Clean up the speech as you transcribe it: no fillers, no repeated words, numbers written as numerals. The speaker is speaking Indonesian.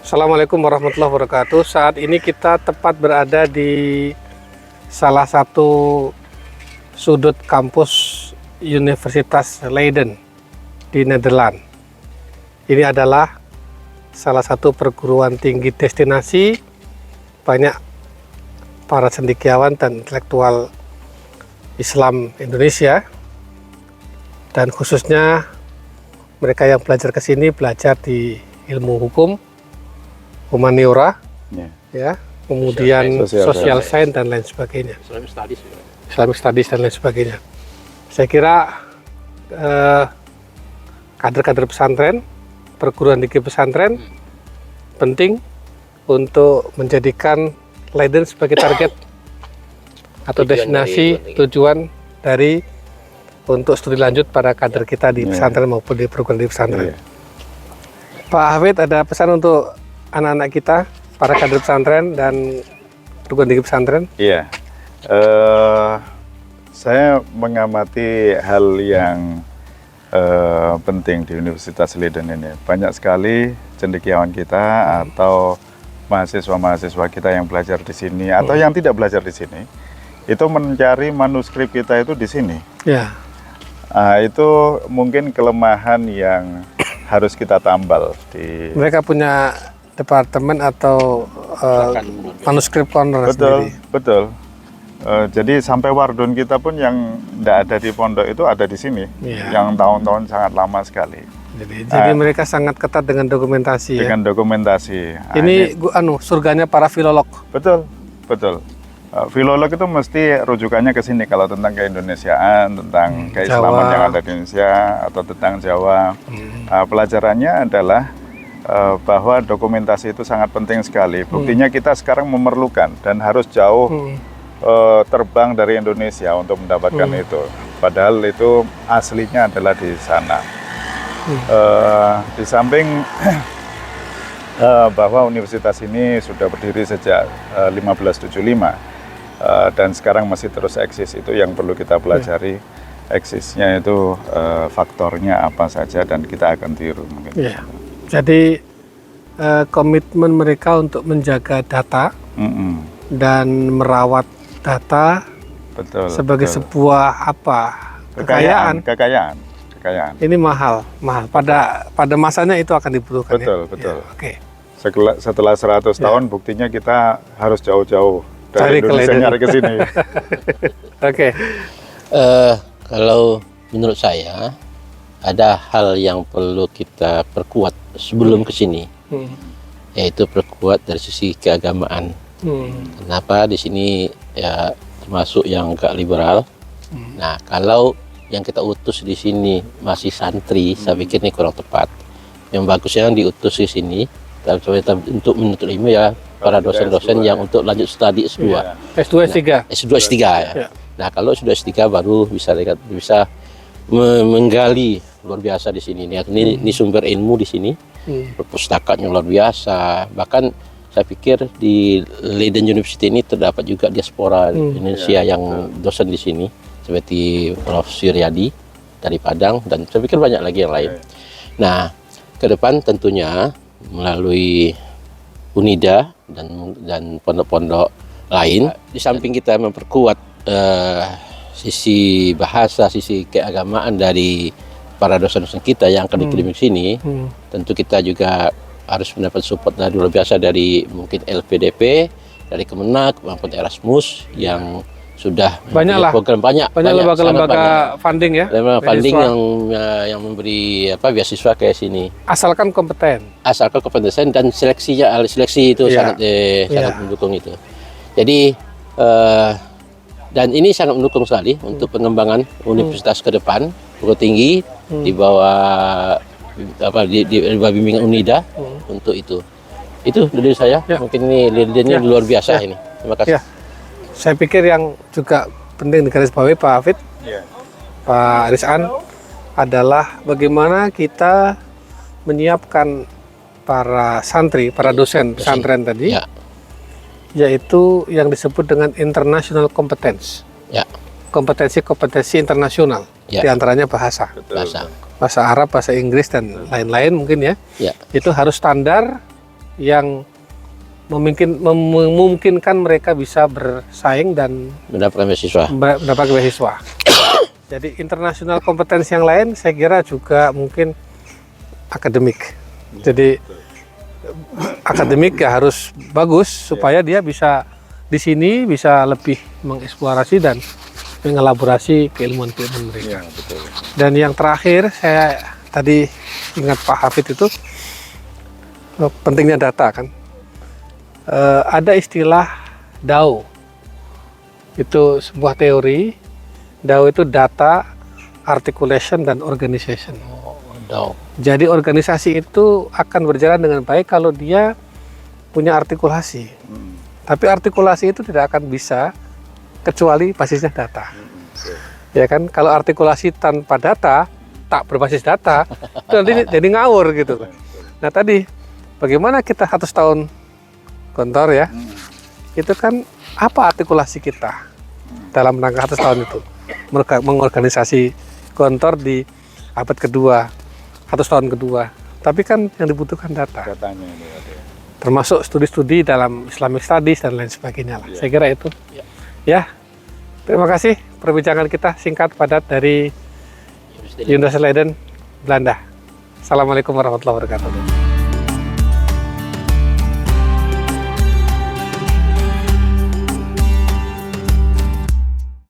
Assalamualaikum warahmatullahi wabarakatuh. Saat ini kita tepat berada di salah satu sudut kampus Universitas Leiden di Nederland. Ini adalah salah satu perguruan tinggi destinasi banyak para cendekiawan dan intelektual Islam Indonesia, dan khususnya mereka yang belajar ke sini belajar di ilmu hukum, humaniora, ya, kemudian social science dan lain sebagainya, Islamic studies dan lain sebagainya. Saya kira kader-kader pesantren, perguruan tinggi pesantren penting untuk menjadikan Leiden sebagai target atau destinasi tujuan dari untuk studi lanjut pada kader kita di pesantren maupun di perguruan tinggi pesantren. Pak Hafid, ada pesan untuk anak-anak kita, para kader pesantren dan perguruan tinggi pesantren? Iya, saya mengamati hal yang penting di Universitas Leiden ini. Banyak sekali cendekiawan kita atau mahasiswa-mahasiswa kita yang belajar di sini atau yang tidak belajar di sini, itu mencari manuskrip kita itu di sini. Ya. Itu mungkin kelemahan yang harus kita tambal di. Mereka punya departemen atau manuskrip corner sendiri. Betul. Jadi sampai wardun kita pun yang tidak ada di pondok itu ada di sini, yang tahun-tahun sangat lama sekali. Jadi mereka sangat ketat dengan dokumentasi. Dengan dokumentasi. Ini surganya para filolog. Betul. Filolog itu mesti rujukannya ke sini kalau tentang keindonesiaan, tentang keislaman Jawa yang ada di Indonesia atau tentang Jawa. Pelajarannya adalah bahwa dokumentasi itu sangat penting sekali. Buktinya kita sekarang memerlukan dan harus jauh terbang dari Indonesia untuk mendapatkan itu. Padahal itu aslinya adalah di sana. Di samping bahwa universitas ini sudah berdiri sejak 1575 dan sekarang masih terus eksis, itu yang perlu kita pelajari. Eksisnya itu faktornya apa saja dan kita akan tiru mungkin. Jadi komitmen mereka untuk menjaga data dan merawat data sebagai sebuah kekayaan. Ini mahal. Pada masanya itu akan dibutuhkan. Betul. Setelah 100 tahun buktinya kita harus jauh-jauh dari Indonesia nyari ke sini. Kalau menurut saya ada hal yang perlu kita perkuat sebelum ke sini, yaitu perkuat dari sisi keagamaan. Kenapa di sini ya termasuk yang agak liberal. Nah, kalau yang kita utus di sini masih santri, saya pikir ini kurang tepat. Yang bagusnya yang diutus di sini untuk menuntut ilmu ya para dosen-dosen yang untuk lanjut studi S2. S2, S3. S2, S3 ya. Nah, kalau sudah S3 baru bisa menggali luar biasa di sini. Ini sumber ilmu di sini. Perpustakaannya luar biasa. Bahkan saya pikir di Leiden University ini terdapat juga diaspora Indonesia yang dosen di sini, seperti Prof. Suryadi dari Padang, dan saya pikir banyak lagi yang lain. Nah, ke depan tentunya melalui UNIDA dan pondok-pondok lain, di samping kita memperkuat sisi bahasa, sisi keagamaan dari para dosen-dosen kita yang akan dikirim ke sini, tentu kita juga harus mendapat support dari luar biasa dari mungkin LPDP, dari Kemenak maupun Erasmus yang sudah program banyak lembaga funding ya. Funding yang memberi beasiswa ke sini. Asalkan kompeten dan seleksi itu sangat mendukung itu. Jadi dan ini sangat mendukung sekali untuk pengembangan universitas ke depan, perguruan tinggi di bawah di bawah bimbingan UNIDA untuk itu. Itu dari saya. Mungkin ini leadernya luar biasa ini. Terima kasih. Saya pikir yang juga penting digarisbawahi Pak Hafid, Pak Rizan, adalah bagaimana kita menyiapkan para santri, para dosen pesantren tadi, yaitu yang disebut dengan international competence. Kompetensi internasional, diantaranya bahasa. Bahasa Arab, bahasa Inggris, dan lain-lain mungkin ya. Itu harus standar yang memungkinkan mereka bisa bersaing dan mendapatkan beasiswa. mendapatkan beasiswa. Jadi internasional kompetensi yang lain saya kira juga mungkin akademik. Jadi akademik ya harus bagus supaya dia bisa di sini bisa lebih mengeksplorasi dan mengelaborasi keilmuan-keilmuan mereka. Ya, betul. Dan yang terakhir saya tadi ingat Pak Hafid itu pentingnya data kan. Ada istilah DAO. Itu sebuah teori. DAO itu data, articulation dan organization. DAO. Jadi organisasi itu akan berjalan dengan baik kalau dia punya artikulasi. Tapi artikulasi itu tidak akan bisa kecuali basisnya data. Ya kan, kalau artikulasi tanpa data, tak berbasis data, itu nanti jadi ngawur gitu. Nah tadi, bagaimana kita 100 tahun Gontor ya, itu kan apa artikulasi kita dalam rangka 100 tahun itu, mengorganisasi Gontor di abad kedua, 100 tahun kedua. Tapi kan yang dibutuhkan data. Datanya ini ada. Termasuk studi-studi dalam Islamic Studies dan lain sebagainya lah. Ya. Saya kira itu. Ya, terima kasih perbincangan kita singkat padat dari Universitas Leiden, Belanda. Assalamualaikum warahmatullahi wabarakatuh.